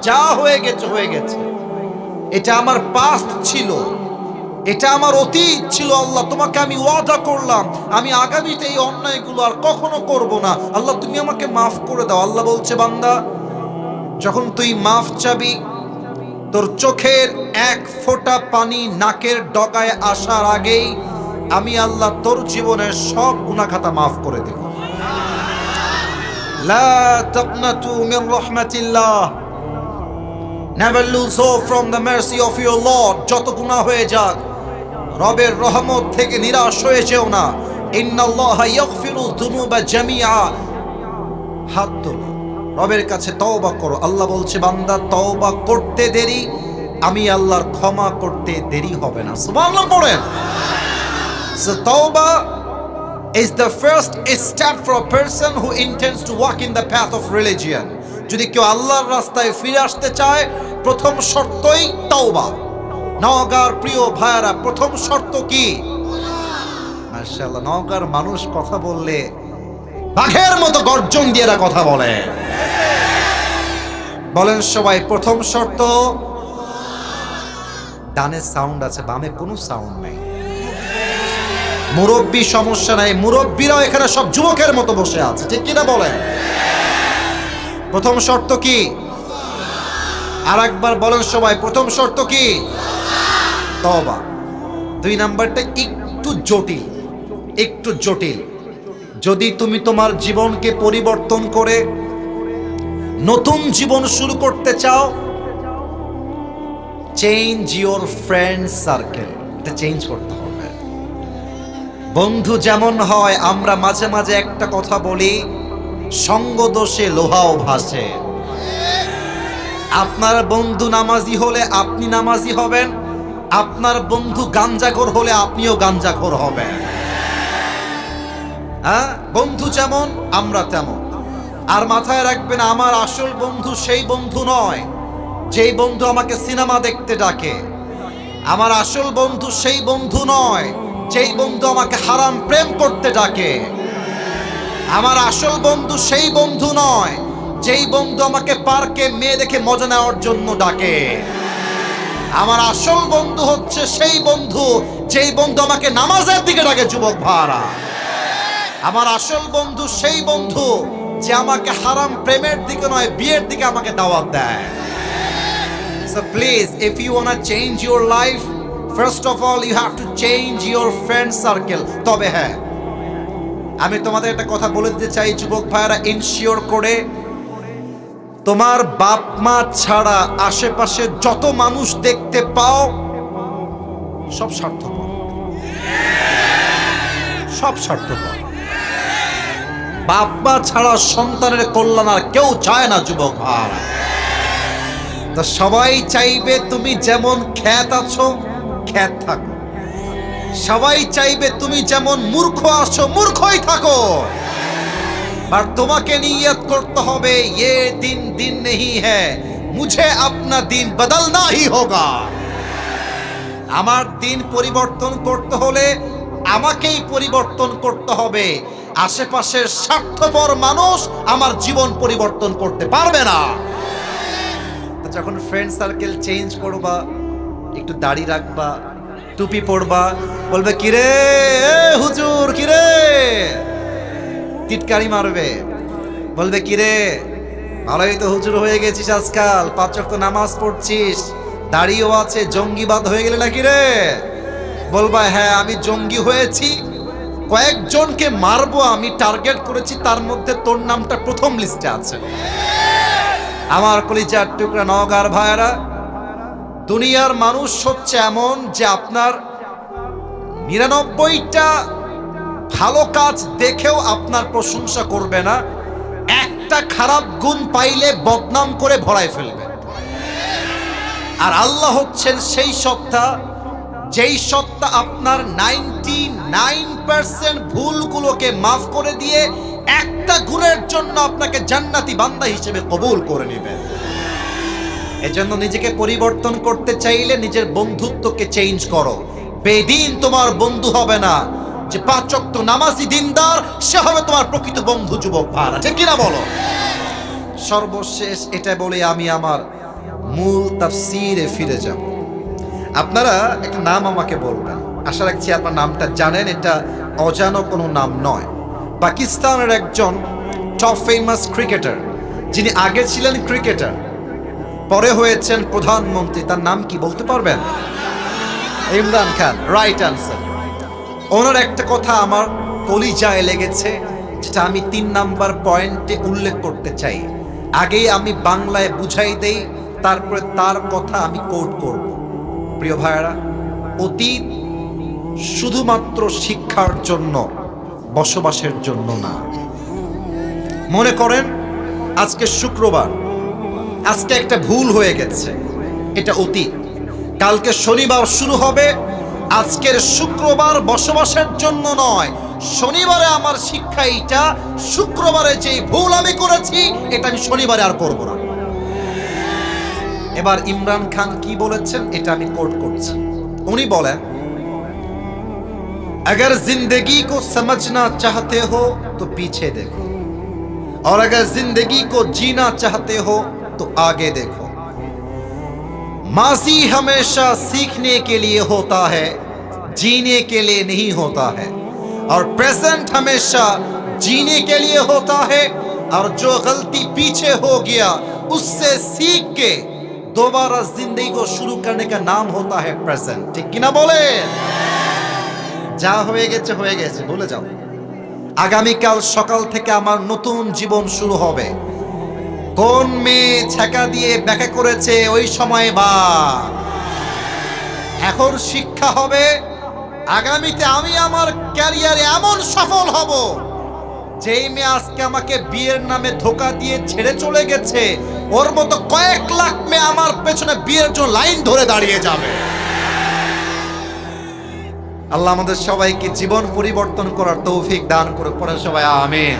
যা হয়ে গেছে হয়ে গেছে, এটা আমার পাস্ট ছিল, এটা আমার অতীত ছিল। আল্লাহ, তোমাকে আমি ওয়াদা করলাম আমি আগামীতে এই অন্যায়গুলো আর কখনো করব না। আল্লাহ, তুমি আমাকে মাফ করে দাও। আল্লাহ বলছে, বান্দা, যখন তুই মাফ চাবি, তোর চোখের এক ফোঁটা পানি নাকের ডগায় আসার আগেই আমি আল্লাহ তোর জীবনের সব গুনাহ খাতা মাফ করে দেব। লা তাকনাতু মিন রাহমাতিল্লাহ, never lose hope from the mercy of your Lord. যত গুনাহ হয়ে যাক, রবের রহমত থেকে নিরাশ হয়ে যেও না। ইন্নাল্লাহা ইয়াগফিরু যুনুবা জামিআ, হাত তোলো, রবের কাছে তওবা করো। আল্লাহ বলছে, বান্দা, তওবা করতে দেরি, আমি আল্লাহর ক্ষমা করতে দেরি হবে না। সুবহানাল্লাহ পড়েন। So tawbah is the first step for a person who intends to walk in the path of religion. যদি কেউ আল্লাহর রাস্তায় ফিরে আসতে চায়, প্রথম শর্তই তওবা। নওগাঁর প্রিয় ভাইরা, প্রথম শর্ত কি? মাশাআল্লাহ, নওগাঁর মানুষ কথা বললে বাঘের মতো গর্জন দিয়ে এরা কথা বলে। বলেন সবাই, প্রথম শর্ত। ডানে সাউন্ড আছে, বামে কোনো সাউন্ড নেই। মুরব্বী সমস্যা নাই, মুরব্বীরাও এখানে সব যুবকের মতো বসে আছে, ঠিক কিনা বলেন? প্রথম শর্ত কি? আর একবার বলেন সবাই, প্রথম শর্ত কি? তওবা। দুই নাম্বারটা একটু জটিল, একটু জটিল। যদি তুমি তোমার জীবনকে পরিবর্তন করে নতুন জীবন শুরু করতে চাও, চেঞ্জ ইওর ফ্রেন্ড সার্কেল। এটা চেঞ্জ করতে হবে। বন্ধু যেমন হয়, আমরা মাঝে মাঝে একটা কথা বলি, সঙ্গ দোষে লোহাও ভাসে। আপনার বন্ধু নামাজি হলে আপনি নামাজি হবেন, আপনার বন্ধু গাঞ্জাখোর হলে আপনিও গাঞ্জাখোর হবেন। হ্যাঁ, বন্ধু যেমন আমরা তেমন। আর মাথায় রাখবেন, আমার আসল বন্ধু সেই বন্ধু নয় যেই বন্ধু আমাকে সিনেমা দেখতে ডাকে। আমার আসল বন্ধু সেই বন্ধু নয় যেই বন্ধু আমাকে হারাম প্রেম করতে ডাকে। আমার আসল বন্ধু সেই বন্ধু নয় যেই বন্ধু আমাকে পার্কে মেয়ে দেখে মজা নেওয়ার জন্য ডাকে। আমার আসল বন্ধু হচ্ছে সেই বন্ধু যেই বন্ধু আমাকে নামাজের দিকে ডাকে। যুবক ভাইরা, আমার আসল বন্ধু সেই বন্ধু যে আমাকে হারাম প্রেমের দিকে নয়, বিয়ের দিকে আমাকে দাওয়াত দেয়। So please, if you want to change your life, first of all you have to change your friend circle. তবে হ্যাঁ, আমি তোমাদের একটা কথা বলে দিতে চাই যুবক ভাইরা, ইনশিওর করে তোমার বাপ মা ছাড়া আশেপাশে যত মানুষ দেখতে পাও সব স্বার্থপর, সব স্বার্থপর। বাপ মা ছাড়া সন্তানের কল্যাণ আর কেউ চায় না যুবক ভাইরা। তো সবাই চাইবে তুমি যেমন খ্যাত আছো খ্যাত থাকো, সবাই চাইবে তুমি যেমন মূর্খ আছো মূর্খই থাকো। আর তোমাকে নিয়ত করতে হবে, ये दिन दिन नहीं है, मुझे अपना दिन बदलना ही होगा। আমার দিন পরিবর্তন করতে হলে আমাকেই পরিবর্তন করতে হবে। আশেপাশের স্বার্থপর মানুষ আমার জীবন পরিবর্তন করতে পারবে না। যখন ফ্রেন্ড সার্কেল চেঞ্জ করবা, একটু দাড়ি রাখবা, টুপি পরবা, বলবে কিরে হুজুর, কিরে, টিটকারি মারবে, বলবে কিরে ভালোই তো হুজুর হয়ে গেছিস আজকাল, 5 ওয়াক্ত নামাজ পড়ছিস, দাড়িও আছে, জঙ্গিবাদ হয়ে গেলে নাকি রে? বলবা হ্যাঁ, আমি জঙ্গি হয়েছি, কয়েকজনকে মারবো আমি টার্গেট করেছি, তার মধ্যে তোর নামটা প্রথম লিস্টে আছে। আমার কলিজার টুকরা নওগাঁর ভাইরা, দুনিয়ার মানুষ হচ্ছে এমন যে আপনার 99টা ভালো কাজ দেখেও আপনার প্রশংসা করবে না, একটা খারাপ গুণ পাইলে বদনাম করে ভরায় ফেলবে। আর আল্লাহ হচ্ছেন সেই সত্তা, যেই সত্তা আপনার 99% ভুলগুলোকে মাফ করে দিয়ে একটা গুণের জন্য আপনাকে জান্নাতি বান্দা হিসেবে কবুল করে নেবেন। এজন্য নিজেকে পরিবর্তন করতে চাইলে নিজের বন্ধুত্বকে চেঞ্জ করো। বেদিন তোমার বন্ধু হবে না, যে 5 ওয়াক্ত নামাজি দিনদার সে হবে তোমার প্রকৃত বন্ধু। যুবক ভাইরা, ঠিক কিনা বলো? সর্বশেষ এটা বলে আমি আমার মূল তাফসীরে ফিরে যাব। আপনারা একটা নাম আমাকে বলবেন, আশা রাখছি আপনার নামটা জানেন, এটা অজানা কোনো নাম নয়। পাকিস্তানের একজন টপ ফেমাস ক্রিকেটার, যিনি আগে ছিলেন ক্রিকেটার, পরে হয়েছেন প্রধানমন্ত্রী, তার নাম কি বলতে পারবেন? Imran Khan, right answer. ওনার একটা কথা আমার কলিজায় লেগেছে, যেটা আমি 3 নাম্বার পয়েন্টে উল্লেখ করতে চাই। আগেই আমি বাংলায় বুঝাই দেই, তারপরে তার কথা আমি কোট করব। প্রিয় ভাইয়েরা, অতীত শুধুমাত্র শিক্ষার জন্য, বসবাসের জন্য না। মনে করেন আজকে শুক্রবার, আজকে একটা ভুল হয়ে গেছে, এটা অতীত। কালকে শনিবার শুরু হবে, আজকের শুক্রবার বসবাসের জন্য নয়। শনিবারে আমার শিক্ষা এইটা, শুক্রবারে যে ভুল আমি করেছি এটা আমি শনিবারে আর করব না। এবার ইমরান খান কি বলেছেন এটা আমি কোট করছি। উনি বলেন, अगर जिंदगी को समझना चाहते हो तो पीछे देखो, और अगर जिंदगी को जीना चाहते हो तो आगे देखो। माजी हमेशा सीखने के लिए होता है, जीने के लिए नहीं होता है, और प्रेजेंट हमेशा जीने के लिए होता है, और जो गलती पीछे हो गया उससे सीख के दोबारा जिंदगी को शुरू करने का नाम होता है प्रेजेंट। ठीक कि ना बोले? যা হয়ে গেছে হয়ে গেছে, ভুলে যাও। আগামীকাল সকাল থেকে আমার নতুন জীবন শুরু হবে। কোন মেয়ে ছ্যাঁকা দিয়ে ব্যাখ্যা করেছে ওই সময় বা এখন শিক্ষা হবে, আগামীতে আমি আমার ক্যারিয়ারে এমন সফল হব, যেই মেয়ে আজকে আমাকে বিয়ের নামে ধোকা দিয়ে ছেড়ে চলে গেছে, ওর মতো কয়েক লাখ মেয়ে আমার পেছনে বিয়ের জন্য লাইন ধরে দাঁড়িয়ে যাবে। আল্লাহ আমাদের সবাইকে জীবন পরিবর্তন করার তৌফিক দান করে, পড়েন সবাই আমিন।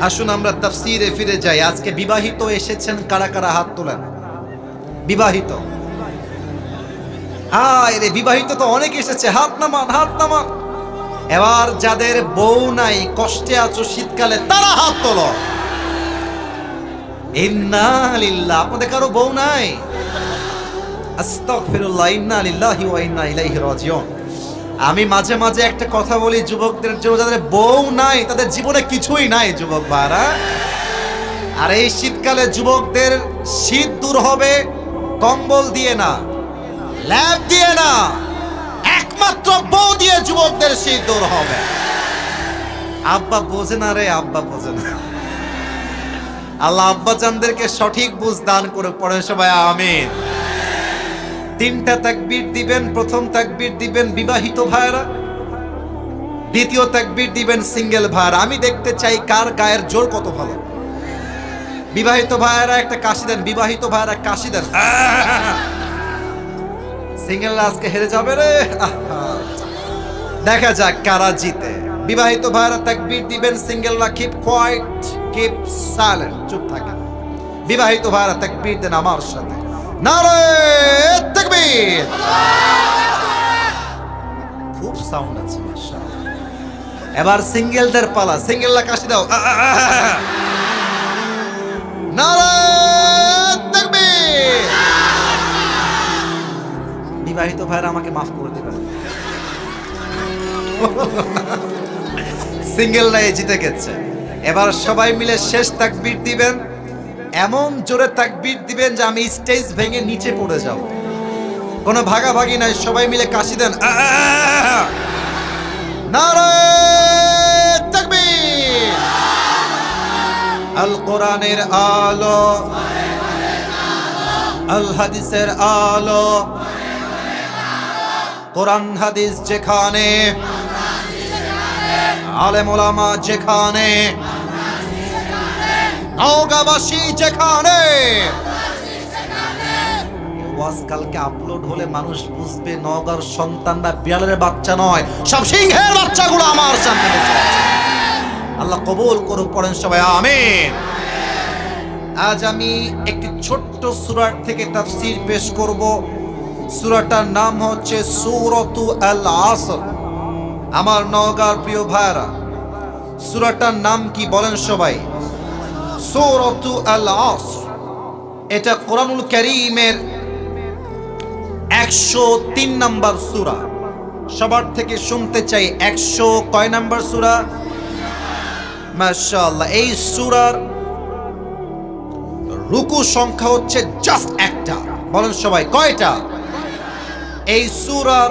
আসুন আমরা তাফসীরে ফিরে যাই। আজকে বিবাহিত এসেছেন কারা কারা? হাত তোলেন। বিবাহিত, রে বিবাহিত তো অনেক এসেছে, হাত নামান, হাত নামান। এবার যাদের বউ নাই, কষ্টে আছো শীতকালে, তারা হাত তোলো। ইন্না লিল্লাহ। আপনাদের কারো বউ নাই? আস্তাগফিরুল্লাহ, ইন্না লিল্লাহি ওয়া ইন্না ইলাইহি রাজিউন। আমি মাঝে মাঝে একটা কথা বলি যুবকদের জন্য, যাদের বউ নাই তাদের জীবনে কিছুই নাই যুবক ভাইরা। আর এই শীতকালে যুবকদের শীত দূর হবে কম্বল দিয়ে না, ল্যাব দিয়ে না, একমাত্র বউ দিয়ে যুবকদের শীত দূর হবে। আব্বা বোঝে না রে, আব্বা বোঝে না। আল্লাহ আব্বা জানদেরকে সঠিক বুঝ দান করে, পড়েন সবাই আমিন। 3টা তাকবীর দিবেন। প্রথম তাকবীর দিবেন বিবাহিত ভাইরা, দ্বিতীয় তাকবীর দিবেন সিঙ্গেল ভাইরা। আমি দেখতে চাই কার গায়ের জোর কত ভালো। বিবাহিত ভাইরা একটা কাশি দেন, বিবাহিত ভাইরা কাশি দেন। সিঙ্গেলরা আজকে হেরে যাবে রে। দেখা যাক কারা জিতে। বিবাহিত ভাইরা তাকবীর দিবেন, সিঙ্গেলরা কিপ কোয়াইট, কিপ সাইলেন্ট, চুপ থাকেন। বিবাহিত ভাইরা তাকবীর দেন আমার সাথে, নারে তাকবীর। খুব সাউন্ড আছে মাশাআল্লাহ। এবার সিঙ্গেলদের পালা, সিঙ্গেলরা কাশি দাও। নারে তাকবীর। বিবাহিত ভাইরা আমাকে মাফ করে দিবেন, সিঙ্গেলরা জিতে গেছে। এবার সবাই মিলে শেষ তাকবীর দিবেন, এমন জোরে তাকবীর দিবেন যে আমি স্টেজ ভেঙে নিচে পড়ে যাব। কোনো ভাগাভাগি নাই, সবাই মিলে কাশি দেন। নারে তাকবীর। আল কোরআনের আলো, আল হাদিসের আলো, কোরআন হাদিস যেখানে, আলেম ওলামা যেখানে, নওগাঁবাসী যেখানে। ওয়াজ কালকে আপলোড হলে মানুষ বুঝবে নওগাঁর সন্তানরা বিড়ালের বাচ্চা নয়, সব সিংহের বাচ্চাগুলো আমার সামনে বসে আছে। আল্লাহ কবুল করুক, পড়েন সবাই আমিন। আজ আমি একটি ছোট্ট সূরা থেকে তাফসীর পেশ করব। সূরাটার নাম হচ্ছে সূরাতু আল আসর। আমার নওগাঁর প্রিয় ভাইরা, সূরাটার নাম কি বলেন সবাই? সূরাতু আল আসর। এটা কোরআনুল কারীমের 103 নম্বর সূরা। সবার থেকে শুনতে চাই 100 কয় নম্বর সূরা? মাশাআল্লাহ। এই সূরার রুকু সংখ্যা হচ্ছে জাস্ট একটা। বলেন সবাই কয়টা? এই সূরার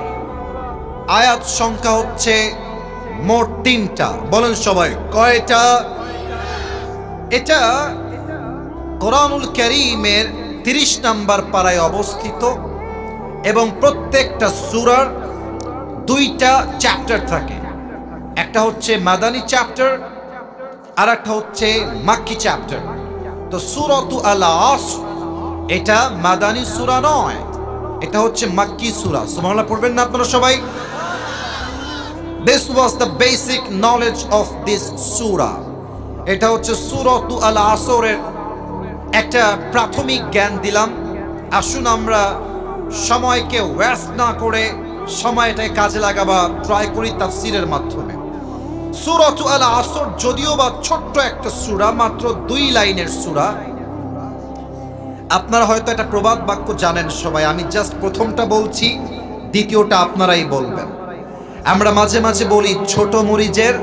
আয়াত সংখ্যা হচ্ছে মোট 3টা। বলেন সবাই কয়টা? এটা কোরআনুল কারীমের 30 নম্বর পারায় অবস্থিত এবং প্রত্যেকটা সূরার 2টা চ্যাপ্টার থাকে। একটা হচ্ছে মাদানী চ্যাপ্টার আর একটা হচ্ছে মাক্কি চ্যাপ্টার। তো সূরাতু আল আসর এটা মাদানী সূরা নয়, এটা হচ্ছে মাক্কি সূরা। সুবহানাল্লাহ পড়বেন না আপনারা সবাই? This was the basic knowledge of this surah. এটা হচ্ছে সূরাতু আল আসরের একটা প্রাথমিক জ্ঞান দিলাম। আসুন আমরা সময়কে ওয়েস্ট না করে সময়টাকে কাজে লাগাবা ট্রাই করি তাফসীরের মাধ্যমে। সূরাতু আল আসর যদিও বা ছোট্ট একটা সূরা, মাত্র 2 লাইনের সূরা। আপনারা হয়তো একটা প্রবাদ বাক্য জানেন সবাই, আমি জাস্ট প্রথমটা বলছি, দ্বিতীয়টা আপনারাই বলবেন। আমরা মাঝে মাঝে বলি ছোট মরিচের,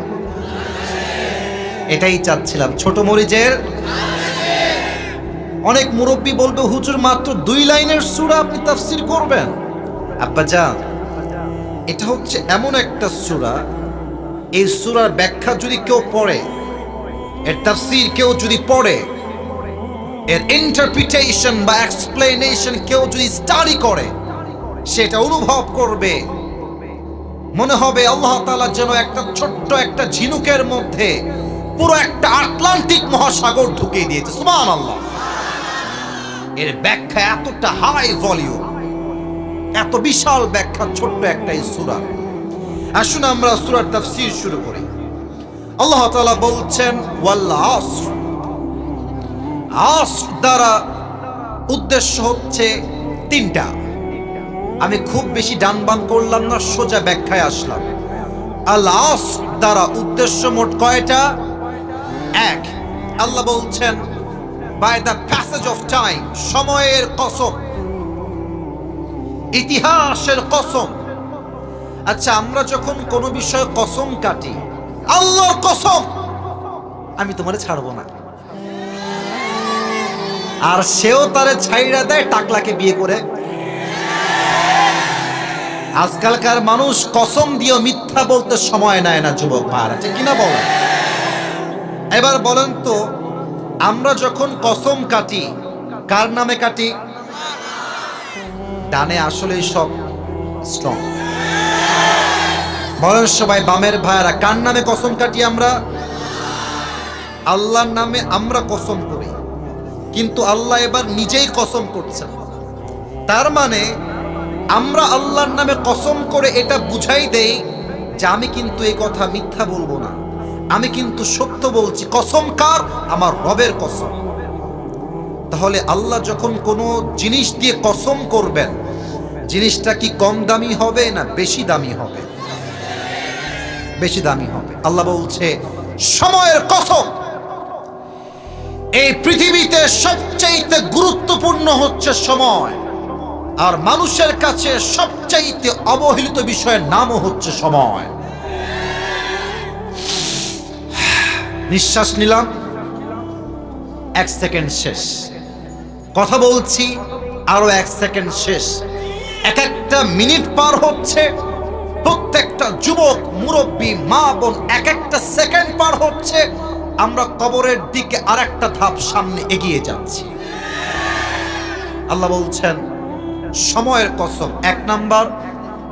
এটাই চাচ্ছিলাম, ছোট মরিচের। অনেক মুরব্বী বলবে হুজুর মাত্র 2 লাইনের সূরা আপনি তাফসীর করবেন। আব্বাজান, এটা হচ্ছে এমন একটা সূরা, এই সূরার ব্যাখ্যা যদি কেউ পড়ে, এর তাফসীর কেউ যদি পড়ে, এর ইন্টারপ্রিটেশন বা এক্সপ্লেনেশন কেউ যদি স্টাডি করে, সেটা অনুভব করবে মনে হবে আল্লাহ তাআলা যেন একটা ছোট্ট একটা ঝিনুকের মধ্যে পুরো একটা আটলান্টিক মহাসাগর ঢুকিয়ে দিয়েছে। সুবহানাল্লাহ। এর ব্যাখ্যা এতটা হাই ভলিউম, এত বিশাল ব্যাখ্যা ছোট্ট একটা এই সূরা। আসুন আমরা সূরার তাফসীর শুরু করি। আল্লাহ তাআলা বলছেন ওয়াল আসর। আসর দ্বারা উদ্দেশ্য হচ্ছে 3টা। আমি খুব বেশি ডান বাম করলাম না, সোজা ব্যাখ্যায় আসলাম। আল আসর দ্বারা উদ্দেশ্য মোট কয়টা? 1। আল্লাহ বলছেন by the passage of time, সময়ের কসম, ইতিহাসের কসম। আচ্ছা, আমরা যখন কোনো বিষয়ে কসম কাটি, আল্লাহর কসম আমি তোমারে ছাড়বো না, আর সেও তারে ছাইড়া দেয় টাকলাকে বিয়ে করে। আজকালকার মানুষ কসম দিয়েও মিথ্যা বলতে সময় নেয় না যুবক ভাইরা, ঠিক কিনা বলেন? এবার বলেন তো, আমরা যখন কসম কাটি কার নামে কাটি? ডানে আসলেই সব স্ট্রং। বলেন সবাই বামের ভাইরা, কার নামে কসম কাটি আমরা? আল্লাহর নামে আমরা কসম করি, কিন্তু আল্লাহ এবার নিজেই কসম করছেন। তার মানে আমরা আল্লাহর নামে কসম করে এটা বুঝাই দেই যে আমি কিন্তু এই কথা মিথ্যা বলবো না, আমি কিন্তু সত্য বলছি। কসম কার? আমার রবের কসম। তাহলে আল্লাহ যখন কোনো জিনিস দিয়ে কসম করবেন, জিনিসটা কি কম দামি হবে না বেশি দামি হবে? বেশি দামি হবে। আল্লাহ বলছে সময়ের কসম। এই পৃথিবীতে সবচাইতে গুরুত্বপূর্ণ হচ্ছে সময়, আর মানুষের কাছে সবচাইতে অবহেলিত বিষয়ের নামও হচ্ছে সময়। নিঃশ্বাস নিলাম, 1 সেকেন্ড শেষ। কথা বলছি, আরো 1 সেকেন্ড শেষ। এক একটা মিনিট পার হচ্ছে, প্রত্যেকটা যুবক মুরব্বী মা বোন এক একটা সেকেন্ড পার হচ্ছে, আমরা কবরের দিকে আর একটা ধাপ সামনে এগিয়ে যাচ্ছি। আল্লাহ বলছেন সময়ের কসম। 1 নাম্বার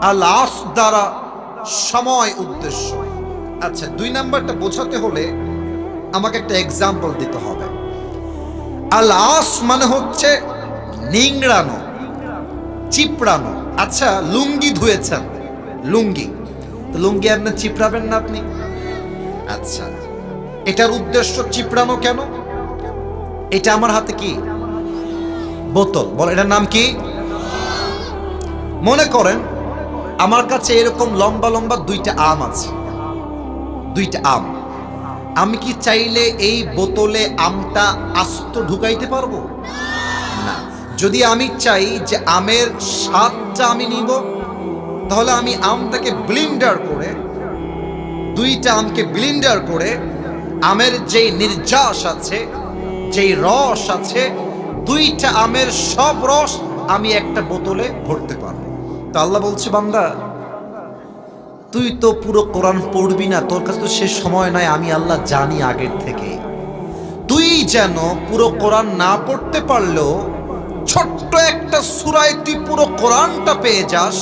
আল আসর দ্বারা সময় উদ্দেশ্য। আচ্ছা, 2 নাম্বারটা বোঝাতে হলে আমাকে একটা এক্সাম্পল দিতে হবে। আল আসর মানে হচ্ছে নিংড়ানো, চিপড়ানো। আচ্ছা, লুঙ্গি ধুয়েছেন, লুঙ্গি তো লুঙ্গি আপনি চিপড়াবেন না আপনি? আচ্ছা, এটার উদ্দেশ্য চিপড়ানো কেন? এটা আমার হাতে কি? বোতল। বল, এটার নাম কি? মনে করেন আমার কাছে এরকম লম্বা লম্বা 2টা আম আছে, 2টা আম। আমি কি চাইলে এই বোতলে আমটা আস্ত ঢুকাইতে পারবো? যদি আমি চাই যে আমের স্বাদটা আমি নিব, তাহলে আমি আমটাকে ব্লেন্ডার করে, দুইটা আমকে ব্লেন্ডার করে আমের যেই নির্যাস আছে, যেই রস আছে, দুইটা আমের সব রস আমি একটা বোতলে ভরতে পারবো। তো আল্লাহ বলছে, বান্দা তুই তো পুরো কোরআন পড়বি না, তোর কাছে তো সে সময় নাই, আমি আল্লাহ জানি আগের থেকে। তুই যেন পুরো কোরআন না পড়তে পারলেও ছোট্ট একটা সূরায় তুই পুরো কোরআনটা পেয়ে যাস।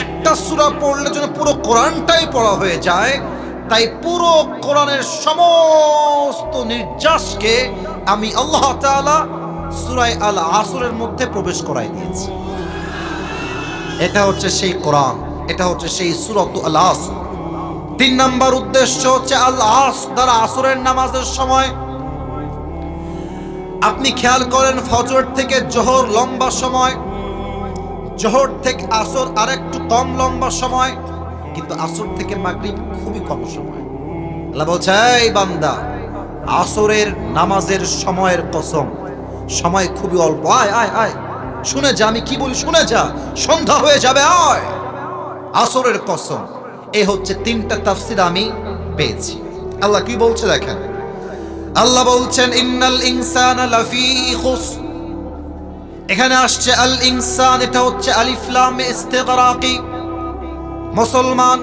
একটা সূরা পড়লে যেন পুরো কোরআনটাই পড়া হয়ে যায়। তাই পুরো কোরআনের সমস্ত নির্যাসকে আমি আল্লাহ তাআলা সূরা আল আসরের মধ্যে প্রবেশ করাই দিয়েছি। এটা হচ্ছে সেই কোরআন, এটা হচ্ছে সেই সূরাত আল আসর। 3 নম্বর উদ্দেশ্য হচ্ছে আল আসর দ্বারা আসরের নামাজের সময় আপনি খেয়াল করেন, ফজর থেকে জোহর লম্বা সময়, জোহর থেকে আসর আরেকটু কম লম্বা সময়, কিন্তু আসর থেকে মাগরিব খুবই কম সময়। আল্লাহ বলছে, এই বান্দা আসরের নামাজের সময়ের কসম, সময় খুবই অল্প, আয় আয় আয় শুনে যা আমি কি বলি, শুনে যা, সন্ধ্যা হয়ে যাবে, আয়। আসরের কসম। এই হচ্ছে 3টা তাফসীর আমি পেয়েছি। আল্লাহ কি বলছে দেখেন, আল্লাহ বলছেন ইন্নাল ইনসানা লাফি খুসর। এখানে আসছে আল ইনসান, এটা হচ্ছে আলিফ লাম ইস্তিগরাকি। মুসলমান,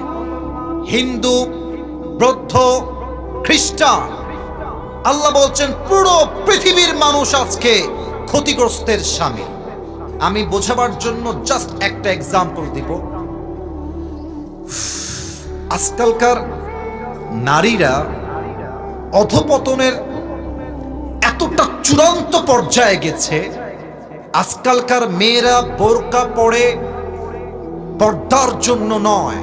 হিন্দু, বৌদ্ধ, খ্রিস্টান, আল্লাহ বলছেন পুরো পৃথিবীর মানুষ আজকে ক্ষতিগ্রস্তের শামিল। আমি বোঝাবার জন্য জাস্ট একটা এক্সাম্পল দিব। আজকালকার নারীরা অধপতনের এতটা চূড়ান্ত পর্যায়ে গেছে, আজকালকার মেয়েরা বোরকা পরে পর্দার জন্য নয়,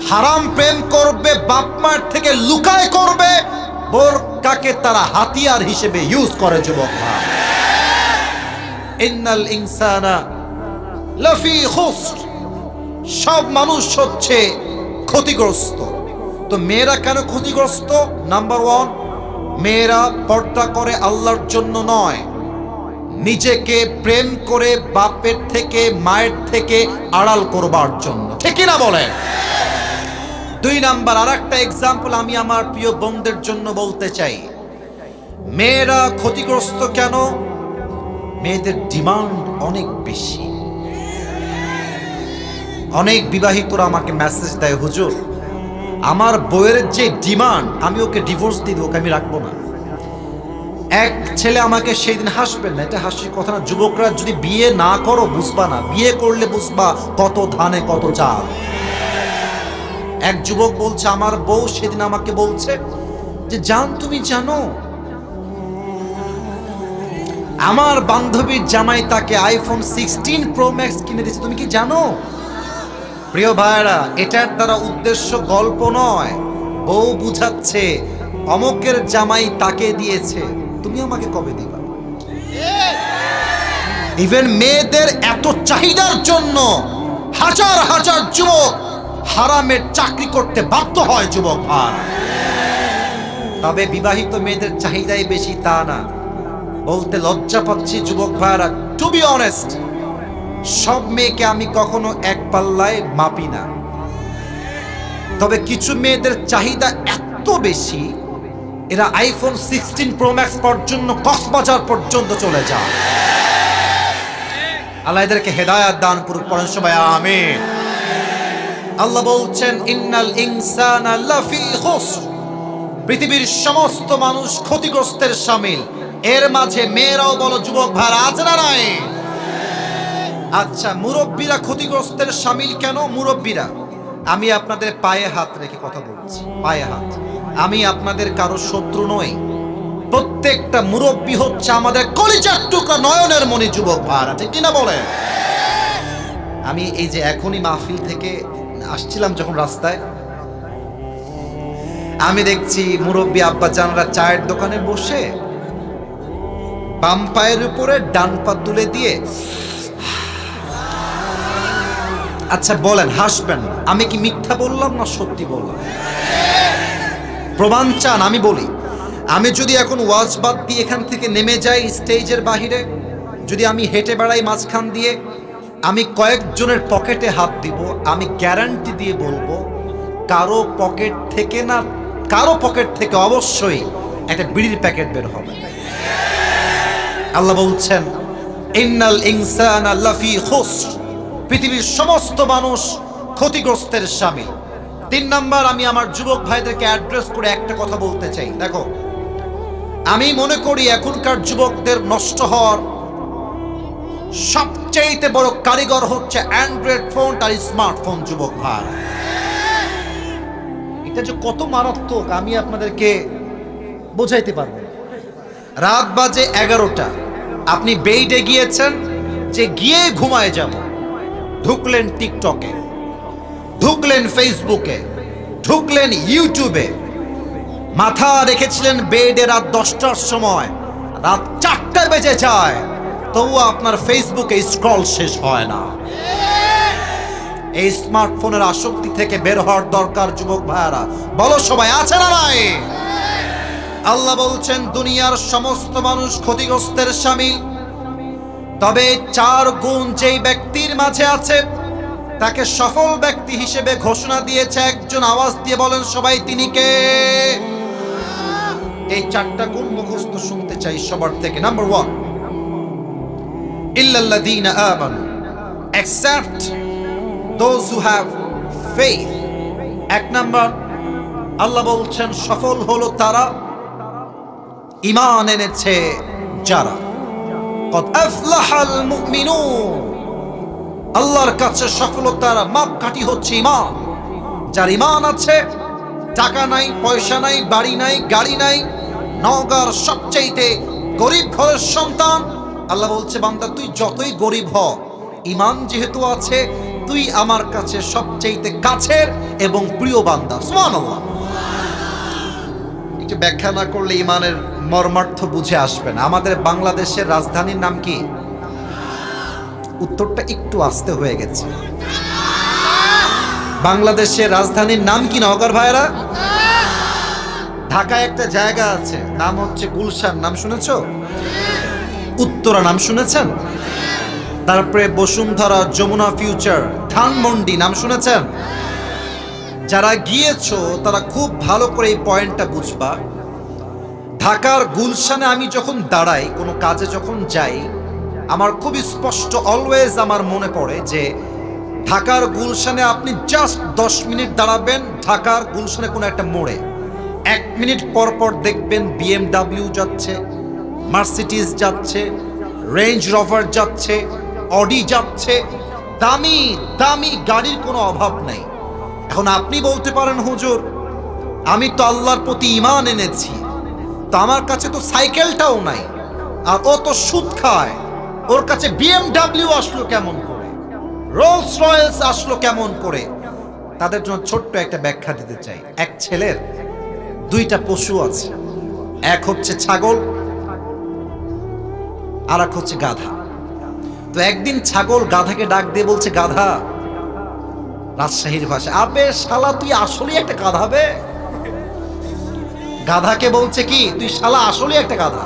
হারাম প্রেম করবে, বাপ মার থেকে লুকায় করবে, বোরকাকে তারা হাতিয়ার হিসেবে ইউজ করে। যুবক, ইন্নাল ইনসানা লাফি খুসর, সব মানুষ হচ্ছে ক্ষতিগ্রস্ত। তো মেয়েরা কেন ক্ষতিগ্রস্ত? নাম্বার 1, মেয়েরা পর্দা করে আল্লাহর জন্য নয়, নিজেকে প্রেম করে বাপের থেকে মায়ের থেকে আড়াল করবার জন্য। ঠিক না বলে? 2 নাম্বার আরেকটা এক্সাম্পল আমি আমার প্রিয় বোনদের জন্য বলতে চাই। মেয়েরা ক্ষতিগ্রস্ত কেন? মেয়েদের ডিমান্ড অনেক বেশি। অনেক বিবাহিতরা আমাকে মেসেজ দেয়, হুজুর আমার বউয়ের যে ডিমান্ড, আমি ওকে ডিভোর্স দিয়ে দেবো, ওকে আমি রাখবো না। এক ছেলে আমাকে সেই দিন, হাসবেন না, এটা হাসির কথা না, যুবকরা যদি বিয়ে না করো বুঝবা না, বিয়ে করলে বুঝবা কত ধানে কত চাল। এক যুবক বলছে, আমার বউ সেদিন আমাকে বলছে যে জান তুমি জানো আমার বান্ধবীর জামাই তাকে আইফোন 16 প্রো ম্যাক্স কিনে দিয়েছে, তুমি কি জানো? প্রিয় ভাইরা, এটার দ্বারা উদ্দেশ্য গল্প নয়, বউ বুঝাচ্ছে অমকের জামাই তাকে দিয়েছে, তুমি আমাকে কবে দিবা? ইভেন মেয়েদের এত চাহিদার জন্য হাজার হাজার যুবক হারামের চাকরি করতে বাধ্য হয়। যুবক ভাই, তবে বিবাহিত মেয়েদের চাহিদাই বেশি তা না, বলতে লজ্জা পাচ্ছি যুবক ভাইরা। টু বি অনেস্ট, সব মেয়েকে আমি কখনো এক পাল্লায় মাপি না, তবে কিছু মেয়েদের চাহিদা এত বেশি, এরা আইফোন 16 প্রো ম্যাক্স পর্যন্ত, কক্সবাজার পর্যন্ত চলে যায়। আল্লাহ এদেরকে হেদায়াত দান করুক, পড়েন সবাই আমিন। আল্লাহ বলছেন ইন্নাল ইনসানা লাফি খুসর, পৃথিবীর সমস্ত মানুষ ক্ষতিগ্রস্তের শামিল। এর মাঝে মেয়েরাও বলো, যুবক ভাইরা আছে না নাই? আচ্ছা, মুরব্বীরা ক্ষতিগ্রস্তের শামিল কেন? মুরব্বীরা, আমি আপনাদের পায়ে হাত রেখে কথা বলছি, পায়ে হাত। আমি আপনাদের কারো শত্রু নই, প্রত্যেকটা মুরব্বী হচ্ছে আমাদের কলিজার টুকরা, নয়নের মণি। যুবক ভাইরা ঠিক কিনা বলে? আমি এই যে এখনই মাহফিল থেকে আসছিলাম, যখন রাস্তায় আমি দেখছি মুরব্বী আব্বা জানরা চায়ের দোকানে বসে বাম পায়ের উপরে ডান পা তুলে দিয়ে, আচ্ছা বলেন, হাসবেন, আমি কি মিথ্যা বললাম না সত্যি বললাম? প্রমাণ চান? আমি বলি, আমি যদি এখন ওয়াজ বাদ দিয়ে এখান থেকে নেমে যাই স্টেজের বাহিরে, যদি আমি হেঁটে বেড়াই মাঝখান দিয়ে, আমি কয়েকজনের পকেটে হাত দিব, আমি গ্যারান্টি দিয়ে বলবো কারো পকেট থেকে অবশ্যই একটা বিড়ির প্যাকেট বের হবে। আল্লাহ বলছেন ইন্নাল ইনসানা লাফি খুসর, পৃথিবীর সমস্ত মানুষ ক্ষতিগ্রস্তের শামিল। 3 নাম্বার, আমি আমার যুবক ভাইদেরকে অ্যাড্রেস করে একটা কথা বলতে চাই। দেখো, আমি মনে করি এখনকার যুবকদের নষ্ট হওয়ার সবচেয়ে বড় কারিগর হচ্ছে অ্যান্ড্রয়েড ফোন আর স্মার্টফোন। যুবক ভাই, এটা যে কত মারাত্মক আমি আপনাদেরকে বোঝাইতে পারবো। রাত বাজে 11টা, আপনি বেডে গিয়েছেন যে গিয়ে ঘুমায় যাব, ঢুকলেন টিকটকে, ঢুকলেন ফেসবুকে, ঢুকলেন ইউটিউবে, মাথা রেখেছিলেন বেডে রাত 10টার সময়, রাত 4টা বেজে যায়, তবুও আপনার ফেসবুকে স্ক্রল শেষ হয় না। এই স্মার্টফোনের আসক্তি থেকে বের হওয়ার দরকার যুবক ভাইয়ারা। বলো সবাই, আছে না নাই? আল্লাহ বলছেন দুনিয়ার সমস্ত মানুষ ক্ষতিগ্রস্তের শামিল, তবে 4 গুণ যেই ব্যক্তির মাঝে আছে তাকে সফল ব্যক্তি হিসেবে ঘোষণা দিয়েছে একজন। আওয়াজ দিয়ে বলেন সবাই, তিনি কে? এই 4টা গুণ মুখস্থ শুনতে চাই সবার থেকে। নাম্বার 1, ইল্লাল্লাযীনা আমানু, except those who have faith। 1 number, আল্লাহ বলছেন সফল হলো তারা ঈমান এনেছে যারা। কদ আফলাহাল মুমিনুন, আল্লাহর কাছে সফলতার মাপকাঠি হচ্ছে ঈমান। যার ঈমান আছে, টাকা নাই, পয়সা নাই, বাড়ি নাই, গাড়ি নাই, নওগাঁর সবচাইতে গরিব ঘরের সন্তান, আল্লাহ বলছে বান্দা তুই যতই গরিব হ, ঈমান যেহেতু আছে তুই আমার কাছে সবচাইতে কাছের এবং প্রিয় বান্দা। সুবহানাল্লাহ। একটু ব্যাখ্যা না করলে ঈমানের মর্মার্থ বুঝে আসবে না। আমাদের বাংলাদেশের রাজধানীর নাম কি? উত্তরটা একটু আস্তে হয়ে গেছে। বাংলাদেশের রাজধানীর নাম কি নওগাঁর ভাইরা? ঢাকায় একটা জায়গা আছে, নাম হচ্ছে গুলশান, নাম শুনেছো? উত্তরা নাম শুনেছেন? তারপরে বসুন্ধরা, যমুনা ফিউচার, ধানমন্ডি নাম শুনেছেন? যারা গিয়েছো তারা খুব ভালো করে এই পয়েন্টটা বুঝবা। ঢাকার গুলশানে আমি যখন দাঁড়াই, কোনো কাজে যখন যাই, আমার খুব স্পষ্ট অলওয়েজ আমার মনে পড়ে যে ঢাকার গুলশানে আপনি জাস্ট 10 মিনিট দাঁড়াবেন ঢাকার গুলশানে কোনো একটা মোড়ে, 1 মিনিট পর পর দেখবেন BMW যাচ্ছে, মার্সিডিজ যাচ্ছে, রেঞ্জ রোভার যাচ্ছে, অডি যাচ্ছে, দামি দামি গাড়ির কোনো অভাব নাই। এখন আপনি বলতে পারেন হুজুর আমি তো আল্লাহর প্রতি ঈমান এনেছি, তো আমার কাছে তো সাইকেলটাও নাই, আর ও তো সুদ খায়, ওর কাছে BMW আসলো কেমন করে, রোলস রয়েলস আসলো কেমন করে? তাদের জন্য ছোট্ট একটা ব্যাখ্যা দিতে চাই। এক ছেলের 2টা পশু আছে, এক হচ্ছে ছাগল আর এক হচ্ছে গাধা। তো একদিন ছাগল গাধাকে ডাক দিয়ে বলছে, গাধা, রাজশাহীর ভাষা, আবে শালা তুই আসলেই একটা গাধা বে। গাধাকে বলছে কি, তুই শালা আসলেই একটা গাধা।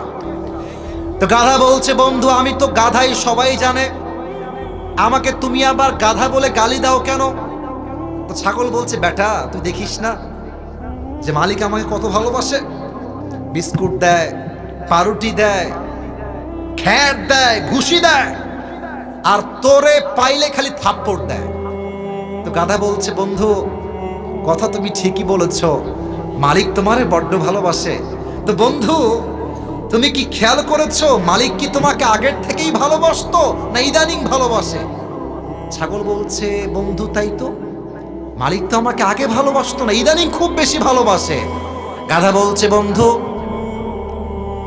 তো গাধা বলছে, বন্ধু আমি তো গাধাই, সবাই জানে, আমাকে তুমি আবার গাধা বলে গালি দাও কেন? তো ছাগল বলছে, বেটা তুই দেখিস না যে মালিক আমাকে কত ভালোবাসে, বিস্কুট দেয়, পাউরুটি দেয়, খ্যার দেয়, ঘুষি দেয়, আর তোরে পাইলে খালি থাপ্পড় দেয়। তো গাধা বলছে, বন্ধু কথা তুমি ঠিকই বলেছ, মালিক তোমারে বড্ড ভালোবাসে। তো বন্ধু তুমি কি খেয়াল করেছো মালিক কি তোমাকে আগের থেকেই ভালোবাসতো না ইদানিং ভালোবাসে? ছাগল বলছে, বন্ধু তাই তো, মালিক তো আমাকে আগে ভালোবাসতো না, ইদানিং খুব বেশি ভালোবাসে। গাধা বলছে, বন্ধু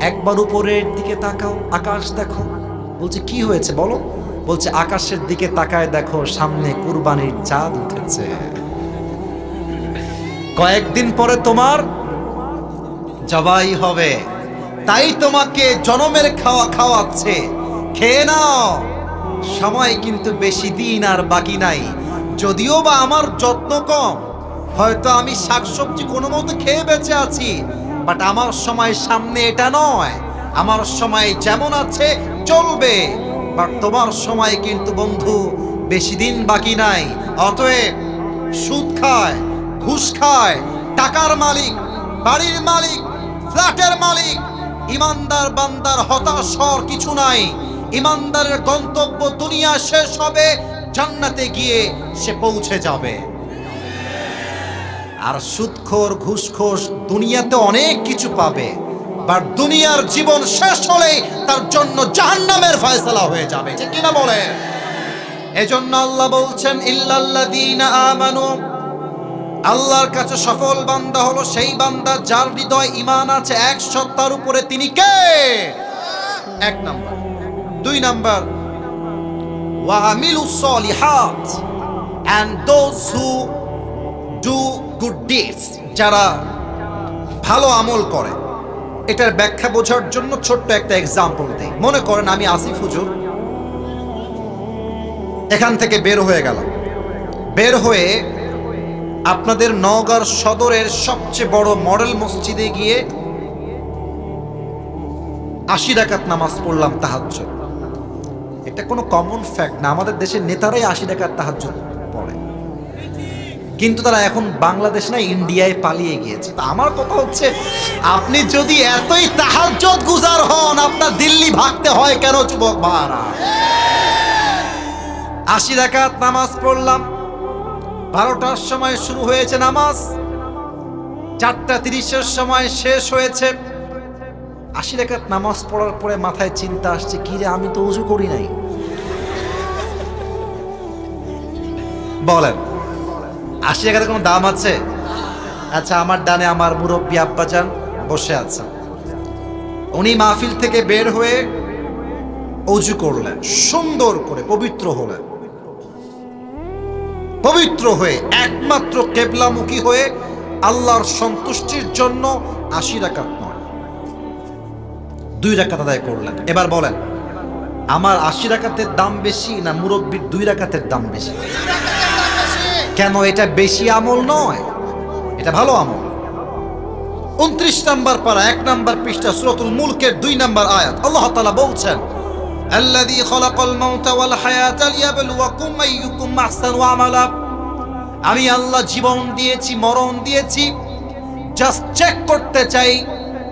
একবার উপরের দিকে তাকাও, আকাশ দেখো। বলছে কি হয়েছে বলো? বলছে আকাশের দিকে তাকায় দেখো, সামনে কুরবানির চাঁদ উঠেছে, কয়েকদিন পরে তোমার জবাই হবে, তাই তোমাকে জনমের খাওয়া খাওয়াচ্ছে, খেয়ে নাও, সময় কিন্তু বেশি দিন আর বাকি নাই। যদিও বা আমার যত্ন কম, হয়তো আমি শাকসবজি কোনো মতো খেয়ে বেঁচে আছি, বাট আমার সময় সামনে এটা নয়, আমার সময় যেমন আছে চলবে, বাট তোমার সময় কিন্তু বন্ধু বেশি দিন বাকি নাই। অতএব সুদ খায়, ঘুষ খায়, টাকার মালিক, বাড়ির মালিক, ফ্ল্যাটের মালিক, ইমানদার বান্দার হতাশ হওয়ার কিছু নাই। ইমানদারের গন্তব্য দুনিয়া শেষ হবে, জান্নাতে গিয়ে সে পৌঁছে যাবে। আর সুদখোর ঘুষখোর দুনিয়াতে অনেক কিছু পাবে, বাট দুনিয়ার জীবন শেষ হলে তার জন্য জাহান্নামের ফয়সালা হয়ে যাবে, ঠিক কিনা বলে? এজন্য আল্লাহ বলছেন ইল্লাল্লাযীনা আমানু, আল্লাহর কাছে সফল বান্দা হলো সেই বান্দা যার হৃদয় ঈমান আছে 100 উপরে। তিনি কে? এক নাম্বার। দুই নাম্বার, ওয়া আমিলুস সলিহাত, and those who do good deeds, যারা ভালো আমল করে। এটার ব্যাখ্যা বোঝার জন্য ছোট্ট একটা এক্সাম্পল দেই। মনে করেন আমি আসিফ হুজুর এখান থেকে বের হয়ে গেলাম, বের হয়ে আপনাদের নওগাঁর সদরের সবচেয়ে বড় মডেল মসজিদে গিয়ে 80 রাকাত নামাজ পড়লাম তাহাজ্জুদ। এটা কোনো কমন ফ্যাক্ট না, আমাদের দেশের নেতারাই 80 রাকাত তাহাজ্জুদ পড়ে, কিন্তু তারা এখন বাংলাদেশ না ইন্ডিয়ায় পালিয়ে গিয়েছে। তা আমার কথা হচ্ছে, আপনি যদি এতই তাহাজ্জুদ গুজার হন, আপনার দিল্লি ভাগতে হয় কেন যুবক ভাইরা? 80 রাকাত নামাজ পড়লাম, 12টার সময় শুরু হয়েছে নামাজ, 4:30-এর সময় শেষ হয়েছে। 80 রাকাত নামাজ পড়ার পরে মাথায় চিন্তা আসছে, কি রে আমি তো ওযু করি নাই। বলেন 80 রাকাতের কোনো দাম আছে? আচ্ছা, আমার ডানে আমার মুরব্বী আব্বাজান বসে আছেন, উনি মাহফিল থেকে বের হয়ে ওযু করলেন, সুন্দর করে পবিত্র হলেন, পবিত্র হয়ে একমাত্র কিবলামুখী হয়ে আল্লাহর সন্তুষ্টির জন্য 80 রাকাত নয় 2 রাকাত আদায় করলেন। এবার বলেন, আমার 80 রাকাতের দাম বেশি না মুরব্বির 2 রাকাতের দাম বেশি? কেন? এটা বেশি আমল নয়, এটা ভালো আমল। 29 নম্বর পারা 1 নম্বর পৃষ্ঠা সূরাতুল মুলকের 2 নম্বর আয়াত, আল্লাহ তাআলা বলছেন, আল্লাযী খালাকাল মাউতা ওয়াল হায়াতা লিয়াবলুয়াকুম আইয়ুকুম আহসানু আমালা। আমি আল্লাহ জীবন দিয়েছি, মরণ দিয়েছি, জাস্ট চেক করতে চাই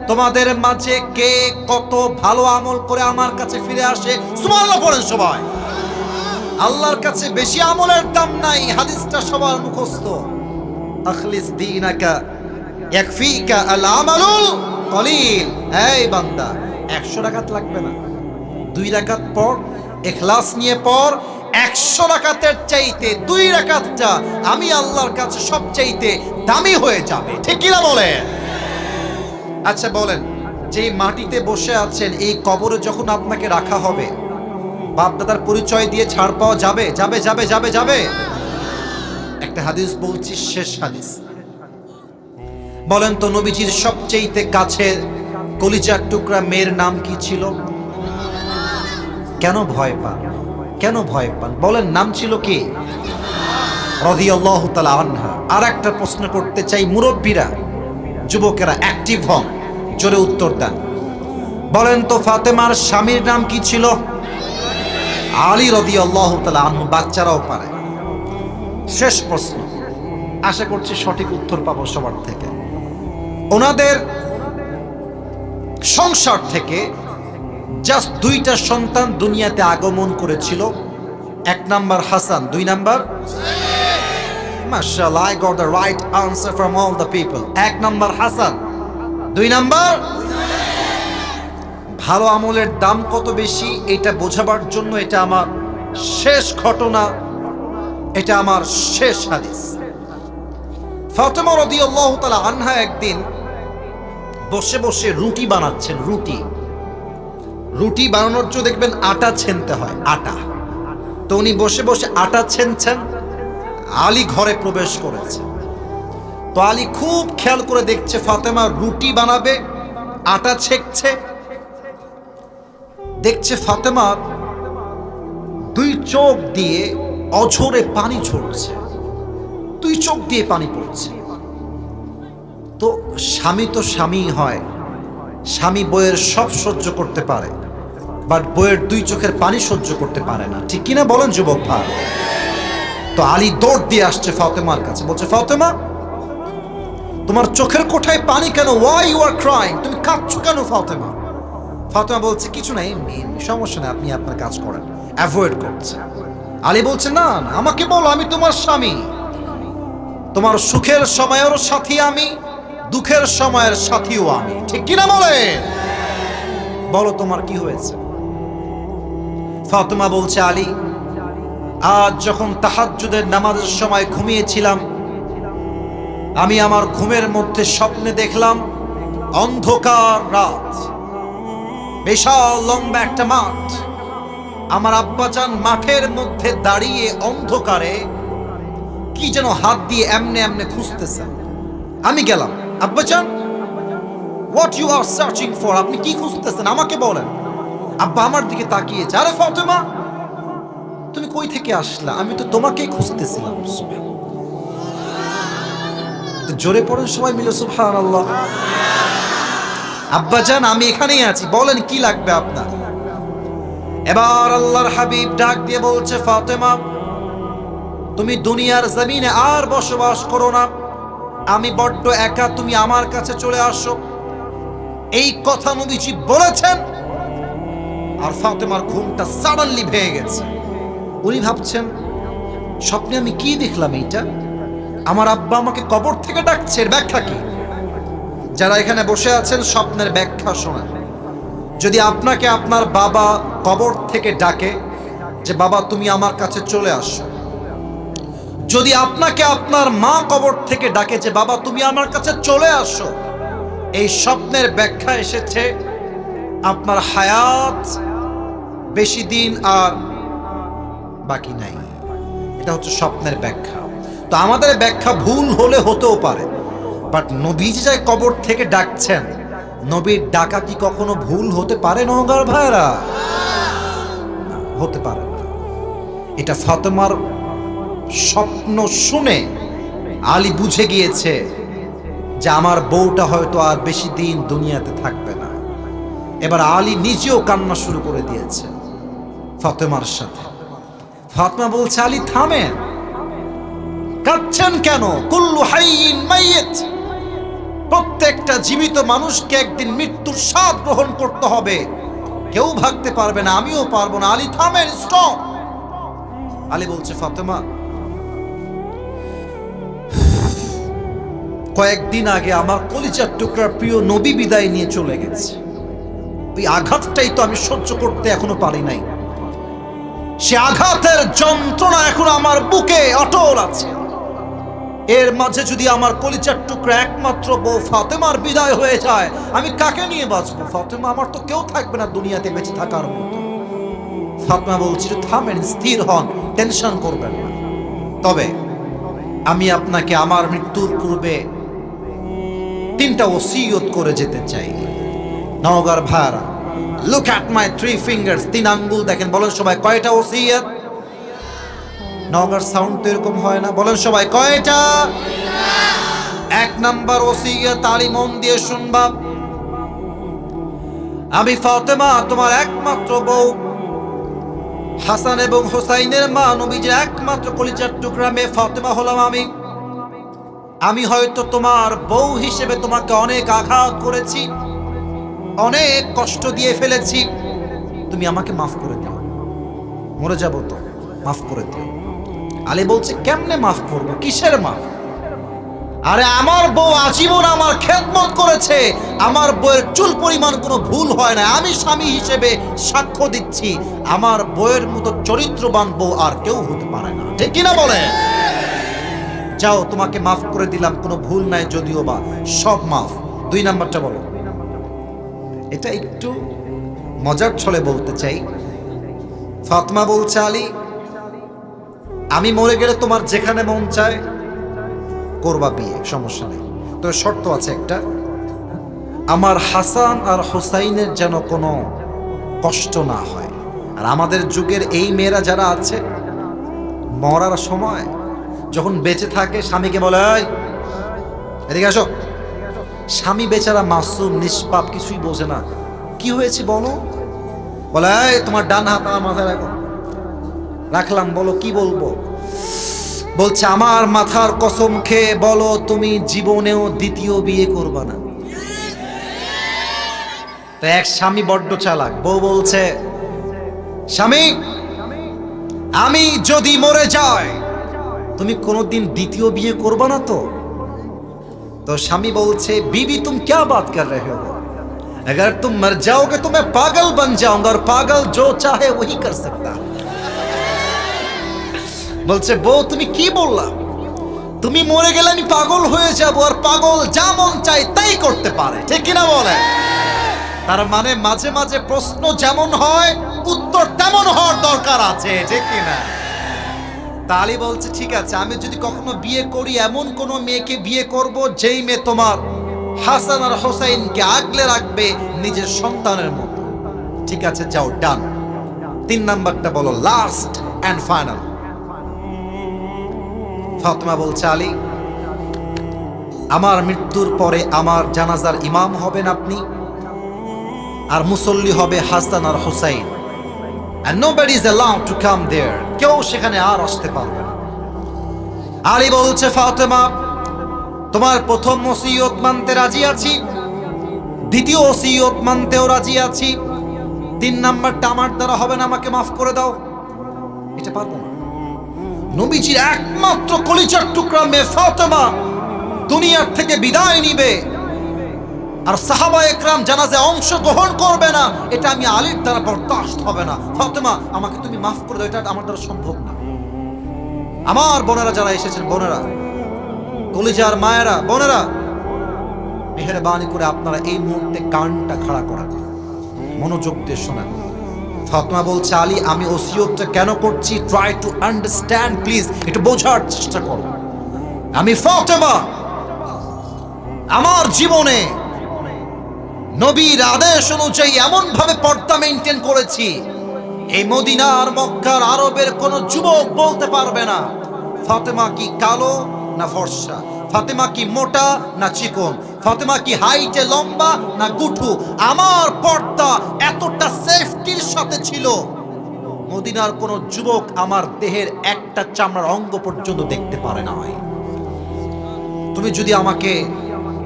তোমাদের মাঝে কে কত ভালো আমল করে আমার কাছে ফিরে আসে। সুবহানাল্লাহ পড়েন সবাই। আল্লাহর কাছে বেশি আমলের দাম নাই, হাদিসটা সবার মুখস্থ। আখলিস দীনাকা ইয়াকফিকা আল আমালুল কলিল। এই বান্দা, 100 রাকাত লাগবে না, 2 রাকাত পড়, ইখলাস নিয়ে পড়। 100 রাকাতের চাইতে 2 রাকাতটা আমি আল্লাহর কাছে সবচাইতে দামি হয়ে যাবে, ঠিক কি না বলেন? আচ্ছা বলেন, যে মাটিতে বসে আছেন, এই কবরে যখন আপনাকে রাখা হবে, বাপ দাদার পরিচয় দিয়ে ছাড় পাওয়া যাবে? যাবে যাবে যাবে যাবে? একটা হাদিস বলছি, শেষ হাদিস। বলেন তো, নবীজির সবচাইতে কাছের কলিজার টুকরা মেয়ের নাম কি ছিল? কেন ভয় পান? কেন ভয় পান? বলেন, নাম ছিল কি? রাদিয়াল্লাহু তাআলা আনহা। আর একটা প্রশ্ন করতে চাই, মুরব্বীরা, যুবকেরা অ্যাক্টিভ হন, জোরে উত্তর দেন। বলেন তো, ফাতেমার স্বামীর নাম কি ছিল? আলী রাদিয়াল্লাহু তাআলা আনহু। বাচ্চারাও পারে। শেষ প্রশ্ন, আশা করছি সঠিক উত্তর পাবো সবার থেকে। ওনাদের সংসার থেকে জাস্ট 2টা সন্তান দুনিয়াতে আগমন করেছিল। 1 নাম্বার হাসান, 2 নাম্বার মাশাআল্লাহ, I got the right answer from all the people. 1 number Hasan, 2 number. ভালো আমলের দাম কত বেশি এটা বোঝাবার জন্য এটা আমার শেষ ঘটনা, এটা আমার শেষ হাদিস। ফাতেমা রাদিয়াল্লাহু তাআলা আনহা একদিন বসে বসে রুটি বানাচ্ছেন। রুটি বানানোর জন্য দেখবেন আটা ছেনতে হয়, আটা। তো উনি বসে বসে আটা ছেনছেন, আলী ঘরে প্রবেশ করেছে। তো আলী খুব খেয়াল করে দেখছে ফাতেমা রুটি বানাবে, আটা ছেঁকছে। দেখছে ফাতেমা 2 চোখ দিয়ে অঝরে পানি ঝরছে, 2 চোখ দিয়ে পানি পড়ছে। তো স্বামী তো স্বামী হয়, স্বামী বইয়ের সব সহ্য করতে পারে। বাট বইয়ের দুই চোখের পানি সহ্য করতে পারে না, ঠিক কিনা বলেন যুবক ভাই? তো আলী দৌড় দিয়ে আসছে ফাতেমার কাছে, বলছে ফাতেমা, তোমার চোখের কোঠায় পানি কেন? Why you are crying? তুমি কাঁদছো কেন ফাতেমা? ফাতেমা বলছে কিছু নাই, এমনি সমস্যা নেই, আপনি আপনার কাজ করেন। অ্যাভয়েড করছে। আলী বলছে না না, আমাকে বলো, আমি তোমার স্বামী, তোমার সুখের সময়ের সাথী আমি, দুঃখের সময়ের সাথীও আমি, ঠিক কিনা বলে? বলো তোমার কি হয়েছে? ফাতেমা বলছে আলী, আজ যখন তাহাজ্জুদের নামাজের সময় ঘুমিয়েছিলাম, আমি আমার ঘুমের মধ্যে স্বপ্নে দেখলাম অন্ধকার রাত, বিশাল লম্বা একটা মাঠ, আমার আব্বাজান মাঠের মধ্যে দাঁড়িয়ে অন্ধকারে কি যেন হাত দিয়ে এমনে এমনে খুঁজতেছেন। আমি গেলাম, আব্বাজান what you are searching for? আপনি কি খুঁজতেছেন আমাকে বলেন। আব্বা আমার দিকে তাকিয়েছে, আরে ফাতেমা তুমি কই থেকে আসলা? আমি তো তোমাকেই খুঁজতেছিলাম। জোরে পড়েন সবাই মিলে সুবহানাল্লাহ। আব্বাজান আমি এখানেই আছি, বলেন কি লাগবে আপনার? এবার আল্লাহর হাবিব ডাক দিয়ে বলছে, ফাতেমা তুমি দুনিয়ার জমিনে আর বসবাস করো না, আমি বড্ড একা, তুমি আমার কাছে চলে আসো। এই কথা নবীজি বলেছেন, আর ফাতেমার ঘুমটা সাডেনলি ভেঙে গেছে। উনি ভাবছেন স্বপ্নে আমি কি দেখলাম, এইটা আমার আব্বা আমাকে কবর থেকে ডাকছে, এর ব্যাখ্যা কি? যারা এখানে বসে আছেন স্বপ্নের ব্যাখ্যা শোনেন। যদি আপনাকে আপনার বাবা কবর থেকে ডাকে যে বাবা তুমি আমার কাছে চলে আসো, যদি আপনাকে আপনার মা কবর থেকে ডাকে যে বাবা তুমি আমার কাছে চলে আসো, এই স্বপ্নের ব্যাখ্যা এসেছে আপনার হায়াত বেশি দিন আর বাকি নাই। এটা হচ্ছে স্বপ্নের ব্যাখ্যা। তো আমাদের ব্যাখ্যা ভুল হলে হতেও পারে, বাট নবীজি যাই কবর থেকে ডাকছেন, নবীর ডাকা কি কখনো ভুল হতে পারে নওগাঁর ভাইরা? হতে পারে না। এটা ফাতেমার স্বপ্ন শুনে আলী বুঝে গিয়েছে যে আমার বউটা হয়তো আর বেশি দিন দুনিয়াতে থাকবে না। এবার আলী নিজেও কান্না শুরু করে দিয়েছে ফাতেমার সাথে। ফাতেমা বলছে আলী থামেন, কাঁদছেন কেন? কুল্লু হাইয়িন মাইয়িত, প্রত্যেকটা জীবিত মানুষকে একদিন মৃত্যুর স্বাদ গ্রহণ করতে হবে, কেউ ভাগতে পারবে না, আমিও পারবো না। আলী থামেন, স্টপ। আলী বলছে ফাতেমা কয়েকদিন আগে আমার কলিজার টুকরার প্রিয় নবী বিদায় নিয়ে চলে গেছে, ওই আঘাতটাই তো আমি সহ্য করতে এখনো পারি নাই। সে আঘাতের যন্ত্রণা এখন আমার বুকে অটল আছে। এর মাঝে যদি আমার কলিজার টুকরা একমাত্র বউ ফাতেমার বিদায় হয়ে যায়, আমি কাকে নিয়ে বাঁচবো? ফাতেমা আমার তো কেউ থাকবে না দুনিয়াতে বেঁচে থাকার মতো। ফাতেমা বলছি থামেন, স্থির হন, টেনশন করবেন না। তবে আমি আপনাকে আমার মৃত্যুর পূর্বে 3টা ওসিয়ত করে যেতে চাই। নওগাঁর ভাইরা, লুক অ্যাট মাই 3 ফিঙ্গার্স, 3 আঙ্গুল দেখেন, বলেন সবাই কয়টা ওসিয়ত? নওগাঁর সাউন্ড তো এরকম হয় না, বলেন সবাই কয়টা? 1 নাম্বার ওসিয়ত, আলী মন দিয়ে শুনবা। আমি ফাতেমা তোমার একমাত্র বউ, হাসান এবং হোসাইনের মা, নবীজির একমাত্র কলিজার টুকরা মেয়ে ফাতেমা হলাম আমি। আমি হয়তো তোমার বউ হিসেবে তোমাকে অনেক আঘাত করেছি, অনেক কষ্ট দিয়ে ফেলেছি, তুমি আমাকে মাফ করে দিও, মরে যাবো তো, মাফ করে দিও। আলী বলছে কেমনে মাফ করবো, কিসের মাফ? আরে আমার বউ আজীবন আমার খেদমত করেছে, আমার বউয়ের চুল পরিমাণ কোনো ভুল হয় না। আমি স্বামী হিসেবে সাক্ষ্য দিচ্ছি, আমার বউয়ের মতো চরিত্রবান বউ আর কেউ হতে পারে না, ঠিক কিনা বলে? যাও তোমাকে মাফ করে দিলাম, কোনো ভুল নাই যদিও বা, সব মাফ। 2 নাম্বারটা বলো। এটা একটু মজার ছলে বলতে চাই। ফাতেমা বলছে আলী আমি মরে গেলে তোমার যেখানে মন চায় করবা বিয়ে, সমস্যা নেই, তো শর্ত আছে একটা, আমার হাসান আর হোসাইনের যেন কোনো কষ্ট না হয়। আর আমাদের যুগের এই মেয়েরা যারা আছে, মরার সময় যখন বেঁচে থাকে স্বামীকে বলে এই এদিকে আসো। স্বামী বেচারা মাসুম নিষ্পাপ, কিছুই বোঝে না, কি হয়েছে বলো? বলে এই তোমার ডান হাত আমার মাথায় রাখো। রাখলাম। বলো কি বলবো? বলছে আমার মাথার কসম খেয়ে বলো তুমি জীবনেও দ্বিতীয় বিয়ে করবা না। তো এক স্বামী বড্ড চালাক, বউ বলছে স্বামী আমি যদি মরে যাই তুমি কোনোদিন দ্বিতীয় বিয়ে করবা না তো? तो स्वामी बोलছে बीवी तुम क्या बात कर रहे हो, अगर तुम मर जाओगे तो मैं पागल बन जाऊंगा और पागल जो चाहे वही कर सकता। বলছে বউ তুমি কি বললা, তুমি মরে গেলে আমি পাগল হয়ে যাব আর পাগল যা মন চায় তাই করতে পারে, ঠিক কি না বলে? তার মানে মাঝে মাঝে প্রশ্ন যেমন হয় উত্তর তেমন হওয়ার দরকার আছে, ঠিক কি না? তালি বলছে ঠিক আছে আমি যদি কখনো বিয়ে করি এমন কোন মেয়েকে বিয়ে করব যেই মেয়ে তোমার হাসান আর হোসেনকে আগলে রাখবে নিজের সন্তানের মতো। ঠিক আছে যাও, ডান। 3 নাম্বারটা বলো, লাস্ট এন্ড ফাইনাল। ফাতেমা বলছে আলী আমার মৃত্যুর পরে আমার জানাজার ইমাম হবেন আপনি, আর মুসল্লি হবে হাসান আর Hossain, and nobody is allowed to come there, কেউ সেখানে আর আসতে পারবে না। আলী বলছে ফাতেমা তোমার প্রথম ওসিয়ত মানতে রাজি আছি, দ্বিতীয় ওসিয়ত মানতেও রাজি আছি, 3 নাম্বারটা আমার দ্বারা হবে না, আমাকে মাফ করে দাও। এটা পারবো না। নবীজির একমাত্র কলিজার টুকরা মেয়ে ফাতেমা দুনিয়ার থেকে বিদায় নিবে আর সাহাবা একরাম জানাজে অংশগ্রহণ করবে না, এটা আমি আলীর দ্বারা বরদাস্ত হবে না। ফাতেমা আমাকে তুমি মাফ করে দাও, এটা আমার দ্বারা সম্ভব না। আমার বোনেরা যারা এসেছেন, বোনেরা কলিজার মায়েরা, বোনেরা মেহেরবানি করে আপনারা এই মুহূর্তে কানটা খাড়া করা, মনোযোগ দিয়ে শোনেন। ফাতেমা বলছে আলী আমি ওসিয়তটা কেন করছি, ট্রাই টু আন্ডারস্ট্যান্ড প্লিজ, একটু বোঝার চেষ্টা করো। আমি ফাতেমা আমার জীবনে নবীর আদেশ অনুযায়ী এমন ভাবে পর্দা মেইনটেইন করেছি এই মদিনার মক্কার আরবের কোন যুবক বলতে পারবে না ফাতেমা কি কালো না ফর্সা, ফাতেমা কি মোটা না চিকন, ফাতেমা কি হাইটে লম্বা না গুঠু। আমার পর্দা এতটা সেফটির সাথে ছিল মদিনার কোন যুবক আমার দেহের একটা চামড়ার অঙ্গ পর্যন্ত দেখতে পারে না। তুমি যদি আমাকে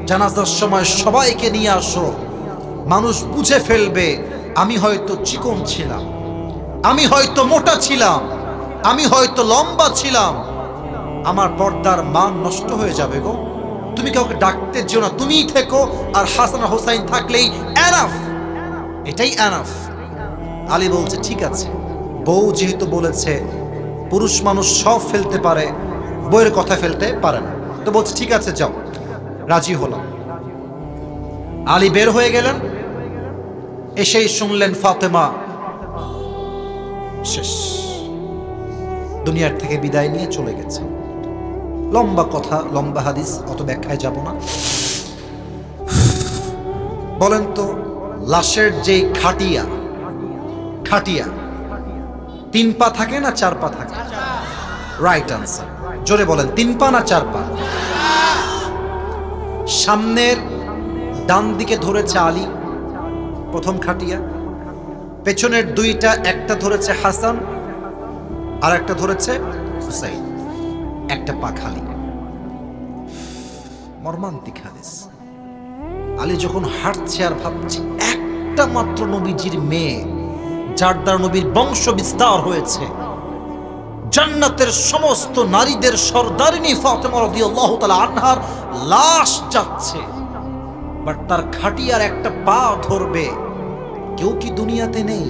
জানাজার সময় সবাইকে নিয়ে আসো, মানুষ বুঝে ফেলবে আমি হয়তো চিকন ছিলাম, আমি হয়তো মোটা ছিলাম, আমি হয়তো লম্বা ছিলাম, আমার পর্দার মান নষ্ট হয়ে যাবে গো। তুমি কাউকে ডাকতে যেও না, তুমিই থেকো আর হাসান হোসেন থাকলেই এনাফ, এটাই এনাফ। আলী বলছে ঠিক আছে, বউ যেহেতু বলেছে পুরুষ মানুষ সব ফেলতে পারে, বউয়ের কথা ফেলতে পারে না, তো বলছে ঠিক আছে যাও, রাজি হলাম। আলী বের হয়ে গেলেন, এসেই শুনলেন ফাতেমা শেষ, দুনিয়ার থেকে বিদায় নিয়ে চলে গেছে। লম্বা কথা, লম্বা হাদিস, অত ব্যাখ্যায় যাব না। বলেন তো লাশের যেই খাটিয়া, খাটিয়া 3 পা থাকে না 4 পা থাকে? Right answer. জোরে বলেন 3 পা না 4 পা? সামনের ডান দিকে ধরেছে আলী প্রথম খাটিয়া, পেছনের 2টা, একটা ধরেছে হাসান আর একটা ধরেছে হুসাইন, একটা পা খালি। মর্মান্তিক হাদিস। আলী যখন হাঁটছে আর ভাবছে একটা মাত্র নবীজির মেয়ে যার দ্বারা নবীর বংশ বিস্তার হয়েছে, জান্নাতের সমস্ত নারীদের সরদারিনী ফাতেমা রাদিয়াল্লাহু তাআলা আনহার লাশ যাচ্ছে, বাট তার খাটিয়ার একটা পা ধরবে। কেউ কি দুনিয়াতে নেই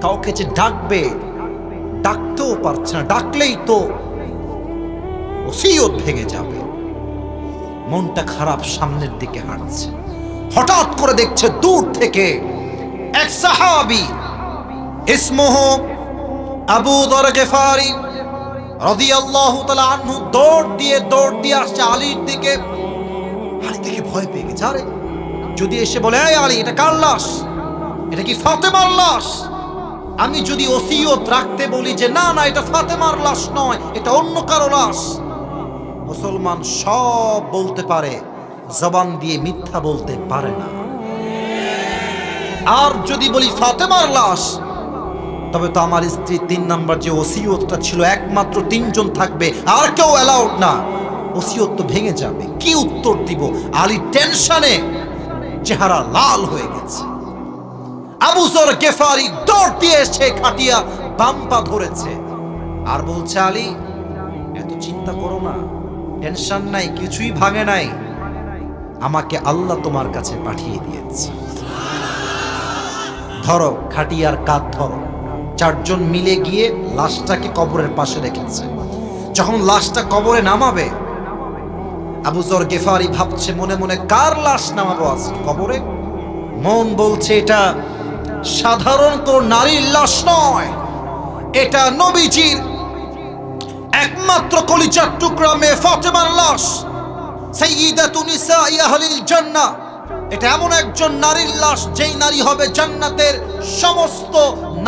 কাউকে যে ডাকবে, ডাকতেও পারছে না, ডাকলেই তো ওসিয়ত ভেঙে যাবে। মনটা খারাপ, সামনের দিকে হাঁটছে, হঠাৎ করে দেখছে দূর থেকে এক সাহাবী ইসমুহ আবু যর গিফারি রাদিয়াল্লাহু তাআলা আনহু দৌড় দিয়ে আসছে আলীর দিকে। আলী দেখে ভয় পেয়ে গেছে, আরে যদি এসে বলে এই আলী এটা কার লাশ, এটা কি ফাতেমার লাশ? আমি যদি ওসিয়ত রাখতে বলি যে না না এটা ফাতেমার লাশ নয়, এটা অন্য কারো লাশ, মুসলমান সব বলতে পারে, জবান দিয়ে মিথ্যা বলতে পারে না। আর যদি বলি ফাতেমার লাশ, তবে তো আমার স্ত্রী 3 নাম্বার যে ওসিয়তটা ছিল একমাত্র 3 জন থাকবে, আর কেউ অ্যালাউড না, ওসিয়ত তো ভেঙে যাবে, কি উত্তর দিব? আলী টেনশনে চেহারা লাল হয়ে গেছে। আবু যর গেফারি দৌড় দিয়ে এসে খাটিয়া বাম পা ধরেছে আর বলছে, আলী এত চিন্তা করো না, টেনশন নাই, কিছুই ভাঙে নাই, আমাকে আল্লাহ তোমার কাছে পাঠিয়ে দিয়েছে। ধরো খাটিয়ার কাঁধ ধরো। 4 জন মিলে গিয়ে লাশটাকে কবরের পাশে রেখেছে। যখন লাশটা কবরে নামাবে, আবু যর গেফারি ভাবছে মনে মনে, কার লাশ নামাবো আজকে কবরে? মন বলছে এটা সাধারণ কোন নারীর লাশ নয়, এটা নবীজির একমাত্র কলিজার টুকরা মেয়ে ফাতেমার লাশ, সাইয়্যিদাতু নিসাই আহলিল জান্নাহ। এটা এমন একজন নারীর লাশ যেই নারী হবে জান্নাতের সমস্ত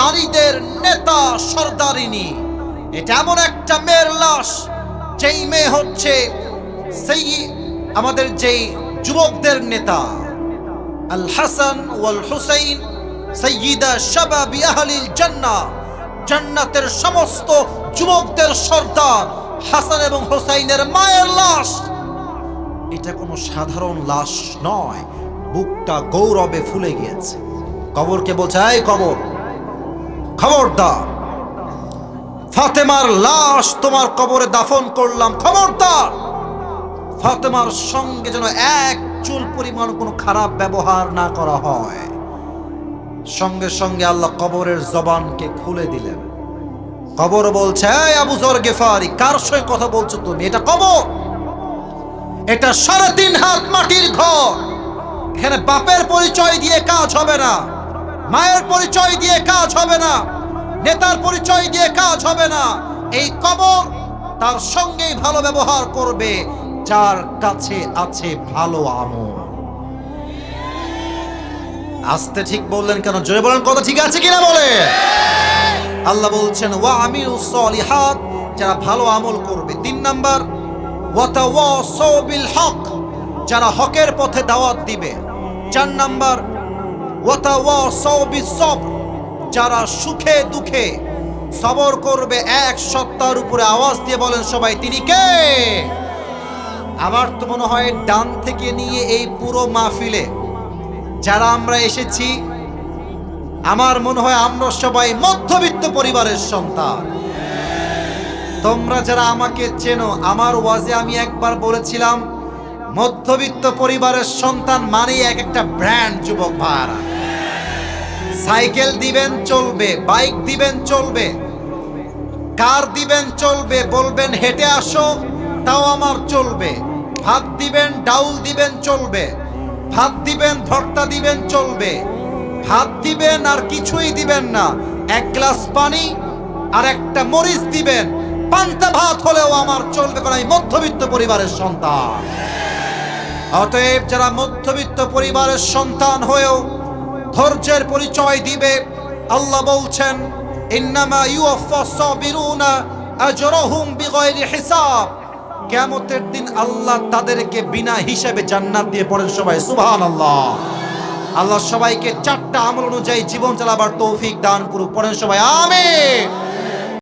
নারীদের নেতা সর্দারিনী। এটা এমন একটা মেয়ের লাশ যেই মেয়ে হচ্ছে আমাদের যেই যুবকদের নেতা আল হাসান ওয়াল হুসাইন সাইয়্যিদা শাবাবি আহলিল জান্নাহ, জান্নাতের সমস্ত যুবকদের সর্দার হাসান এবং হুসাইনের মায়ের লাশ। এটা কোনো সাধারণ লাশ নয়। বুকটা গৌরবে ফুলে গিয়েছে। কবরকে বলছে, এই কবর, খবরদার, ফাতেমার লাশ তোমার কবরে দাফন করলাম, খবরদার ফাতেমার সঙ্গে যেন এক চুল পরিমাণ কোনো খারাপ ব্যবহার না করা হয়। সঙ্গে সঙ্গে আল্লাহ কবরের জবানকে খুলে দিলেন। কবর বলছে, এই আবু যর গেফারি, কার সঙ্গে কথা বলছো তুমি? এটা কবর, এটা 3.5 হাত মাটির ঘর। এখানে বাপের পরিচয় দিয়ে কাজ হবে না, মায়ের পরিচয় দিয়ে কাজ হবে না, নেতার পরিচয় দিয়ে কাজ হবে না। এই কবর তার সঙ্গেই ভালো ব্যবহার করবে যার কাছে আছে ভালো আমল। আস্তে ঠিক বললেন কেন? জোরে বলেন, কথা ঠিক আছে কিনা বলে। আল্লাহ বলছেন ওয়া আমিলুস সলিহাত, যারা ভালো আমল করবে। 3 নাম্বার ওয়া তাওয়াসাউ বিল হক, যারা হকের পথে দাওয়াত দিবে। 4 নাম্বার ওয়া তাওয়াসাউ বিস সবর, যারা সুখে দুঃখে সবর করবে। এক সত্তার উপরে আওয়াজ দিয়ে বলেন সবাই, তিনি কে? আমার তো মনে হয় ডান থেকে নিয়ে এই পুরো মাহফিলে যারা আমরা এসেছি, আমার মনে হয় আমরা সবাই মধ্যবিত্ত পরিবারের সন্তান। তোমরা যারা আমাকে চেনো, আমার ওয়াজে আমি একবার বলেছিলাম মধ্যবিত্ত পরিবারের সন্তান মানে এক একটা ব্র্যান্ড। যুবক ভাইরা, সাইকেল দিবেন চলবে, বাইক দিবেন চলবে, কার দিবেন চলবে, বলবেন হেঁটে আসো তাও আমার চলবে। ভাত দিবেন, ডাউল দিবেন চলবে, ভাত দিবেন, ভর্তা দিবেন চলবে, ভাত দিবেন আর কিছুই দিবেন না, 1 গ্লাস পানি আর একটা মরিচ দিবেন, পান্তা ভাত হলেও আমার চলবে, কারণ আমি মধ্যবিত্ত পরিবারের সন্তান। অতএব যারা মধ্যবিত্ত পরিবারের সন্তান হয়েও ধৈর্যের পরিচয় দিবে, আল্লাহ বলছেন ইন্নামা ইউওয়াফাস সাবিরুনা আজরাহুম বিগাইরি হিসাব, কিয়ামতের দিন আল্লাহ তাদেরকে বিনা হিসাবে জান্নাত দিয়ে। পড়েন সবাই সুবহানাল্লাহ। আল্লাহ সবাইকে 4টা আমল অনুযায়ী জীবন চালাবার তৌফিক দান করুক। পড়েন সবাই আমিন।